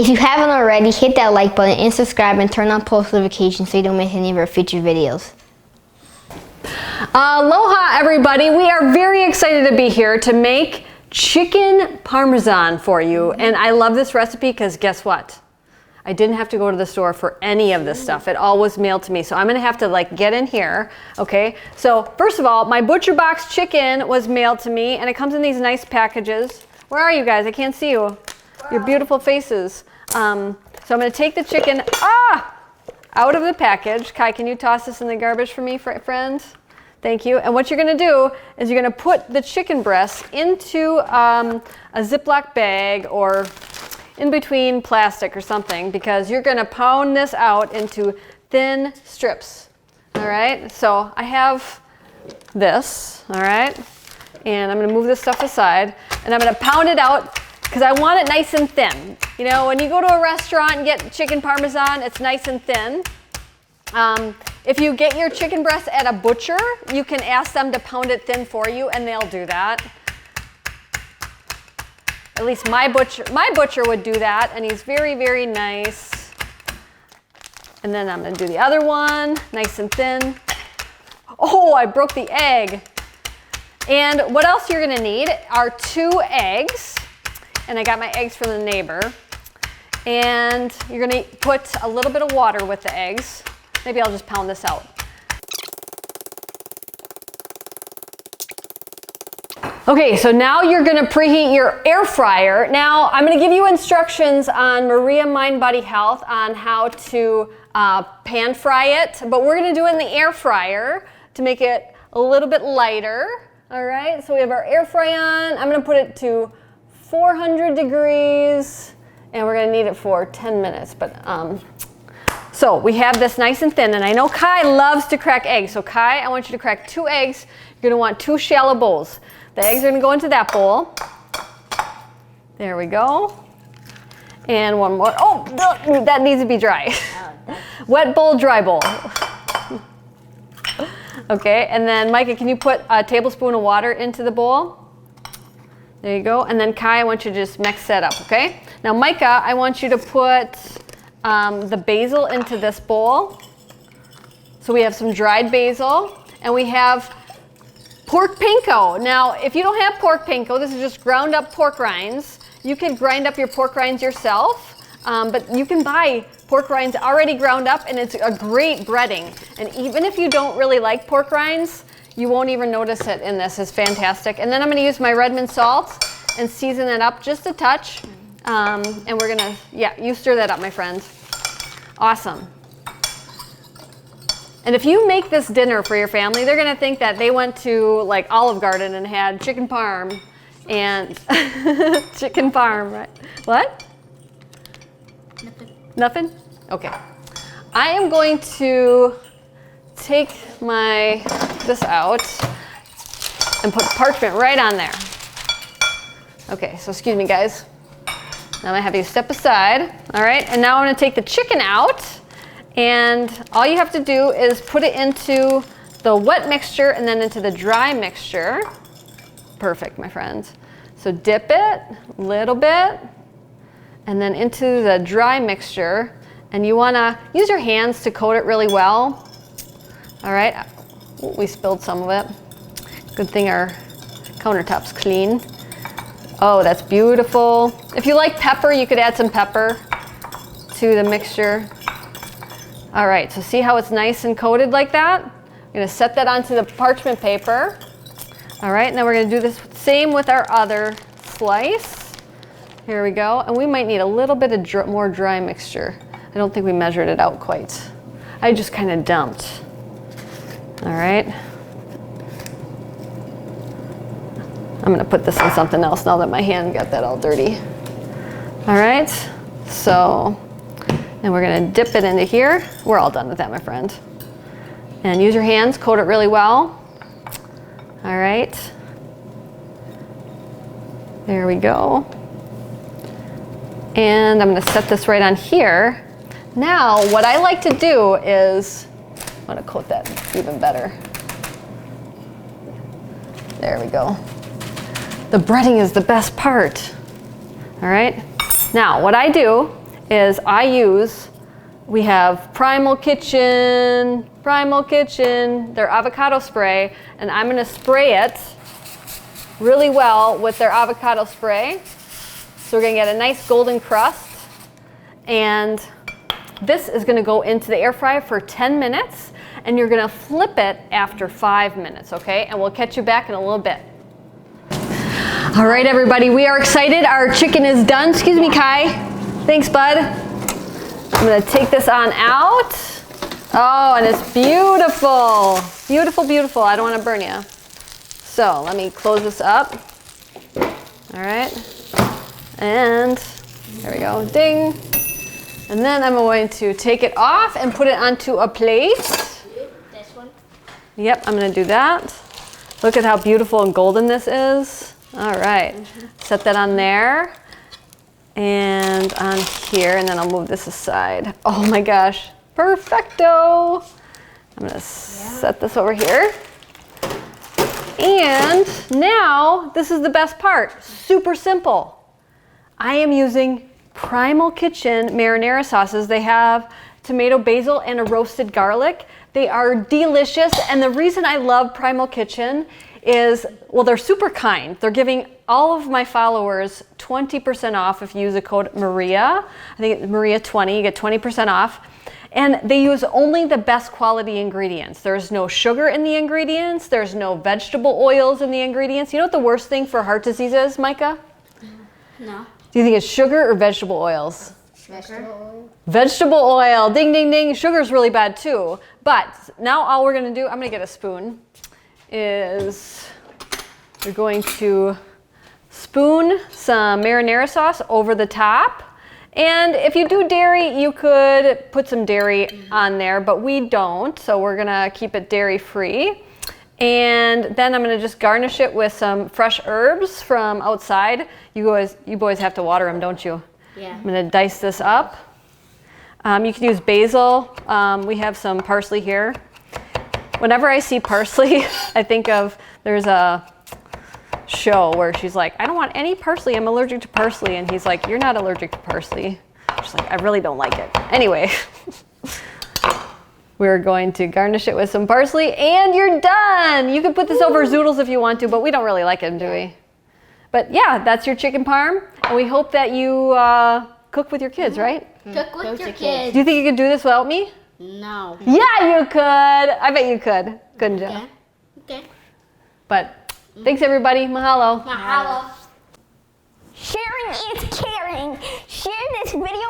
If you haven't already, hit that like button and subscribe and turn on post notifications so you don't miss any of our future videos. Aloha everybody, we are very excited to be here to make chicken Parmesan for you. And I love this recipe because guess what? I didn't have to go to the store for any of this stuff. It all was mailed to me. So I'm gonna have to like get in here, okay? So first of all, my Butcher Box chicken was mailed to me and it comes in these nice packages. Where are you guys? I can't see you. Your beautiful faces. So I'm gonna take the chicken out of the package. Kai, can you toss this in the garbage for me, friend? Thank you. And what you're gonna do is you're gonna put the chicken breast into a Ziploc bag or in between plastic or something, because you're gonna pound this out into thin strips. All right, so I have this, all right? And I'm gonna move this stuff aside and I'm gonna pound it out because I want it nice and thin. You know, when you go to a restaurant and get chicken Parmesan, it's nice and thin. If you get your chicken breast at a butcher, you can ask them to pound it thin for you and they'll do that. At least my butcher would do that, and he's very, very nice. And then I'm gonna do the other one, nice and thin. Oh, I broke the egg. And what else you're gonna need are 2 eggs. And I got my eggs from the neighbor. And you're gonna put a little bit of water with the eggs. Maybe I'll just pound this out. Okay, so now you're gonna preheat your air fryer. Now, I'm gonna give you instructions on Maria Mind Body Health on how to pan fry it, but we're gonna do it in the air fryer to make it a little bit lighter. All right, so we have our air fry on. I'm gonna put it to 400 degrees, and we're gonna need it for 10 minutes, but so we have this nice and thin, and I know Kai loves to crack eggs. So Kai, I want you to crack 2 eggs. You're gonna want 2 shallow bowls. The eggs are gonna go into that bowl. There we go. And one more. Oh, that needs to be dry. Wet bowl, dry bowl. Okay, and then Micah, can you put a tablespoon of water into the bowl? There you go. And then Kai, I want you to just mix that up, okay? Now Micah, I want you to put the basil into this bowl. So we have some dried basil, and we have pork panko. Now, if you don't have pork panko, this is just ground up pork rinds. You can grind up your pork rinds yourself, but you can buy pork rinds already ground up, and it's a great breading. And even if you don't really like pork rinds, you won't even notice it in this. It's fantastic. And then I'm gonna use my Redmond salt and season it up just a touch. And we're gonna, you stir that up, my friends. Awesome. And if you make this dinner for your family, they're gonna think that they went to like Olive Garden and had chicken parm and chicken parm, right? What? Nothing? Okay. I am going to take this out and put parchment right on there. Okay, so excuse me guys. Now I'm gonna have you step aside, all right? And now I'm gonna take the chicken out, and all you have to do is put it into the wet mixture and then into the dry mixture. Perfect, my friends. So dip it a little bit and then into the dry mixture, and you wanna use your hands to coat it really well. All right, we spilled some of it. Good thing our countertop's clean. Oh, that's beautiful. If you like pepper, you could add some pepper to the mixture. All right, so see how it's nice and coated like that? I'm gonna set that onto the parchment paper. All right, now we're gonna do this same with our other slice. Here we go, and we might need a little bit of more dry mixture. I don't think we measured it out quite. I just kind of dumped. All right. I'm gonna put this in something else now that my hand got that all dirty. All right, so, and we're gonna dip it into here. We're all done with that, my friend. And use your hands, coat it really well. All right. There we go. And I'm gonna set this right on here. Now, what I like to do is, I'm gonna coat that even better. There we go. The breading is the best part. All right. Now, what I do is we have Primal Kitchen, their avocado spray, and I'm gonna spray it really well with their avocado spray. So we're gonna get a nice golden crust. And this is gonna go into the air fryer for 10 minutes, and you're gonna flip it after 5 minutes, okay? And we'll catch you back in a little bit. All right, everybody, we are excited. Our chicken is done. Excuse me, Kai. Thanks, bud. I'm gonna take this on out. Oh, and it's beautiful. Beautiful, beautiful. I don't wanna burn you. So let me close this up. All right. And there we go, ding. And then I'm going to take it off and put it onto a plate. This one? Yep, I'm gonna do that. Look at how beautiful and golden this is. All right, set that on there and on here, and then I'll move this aside. Oh my gosh, perfecto. I'm gonna set this over here. And now, this is the best part, super simple. I am using Primal Kitchen marinara sauces. They have tomato, basil, and a roasted garlic. They are delicious, and the reason I love Primal Kitchen is, well, they're super kind. They're giving all of my followers 20% off if you use the code Maria. I think it's Maria20, you get 20% off. And they use only the best quality ingredients. There's no sugar in the ingredients. There's no vegetable oils in the ingredients. You know what the worst thing for heart disease is, Micah? No. Do you think it's sugar or vegetable oils? Vegetable oil. Vegetable oil, ding, ding, ding. Sugar's really bad too. But now all we're gonna do, I'm gonna get a spoon, is we're going to spoon some marinara sauce over the top. And if you do dairy, you could put some dairy on there, but we don't, so we're gonna keep it dairy free. And then I'm gonna just garnish it with some fresh herbs from outside. You boys have to water them, don't you? Yeah. I'm gonna dice this up. You can use basil. We have some parsley here. Whenever I see parsley, I think of, there's a show where she's like, I don't want any parsley, I'm allergic to parsley. And he's like, you're not allergic to parsley. She's like, I really don't like it. Anyway, we're going to garnish it with some parsley, and you're done. You can put this over zoodles if you want to, but we don't really like them, do we? But yeah, that's your chicken parm, and we hope that you cook with your kids, right? Cook with your kids. Do you think you could do this without me? No. Yeah, you could. I bet you could. Couldn't you? Okay. Okay. But thanks, everybody. Mahalo. Mahalo. Sharing is caring. Share this video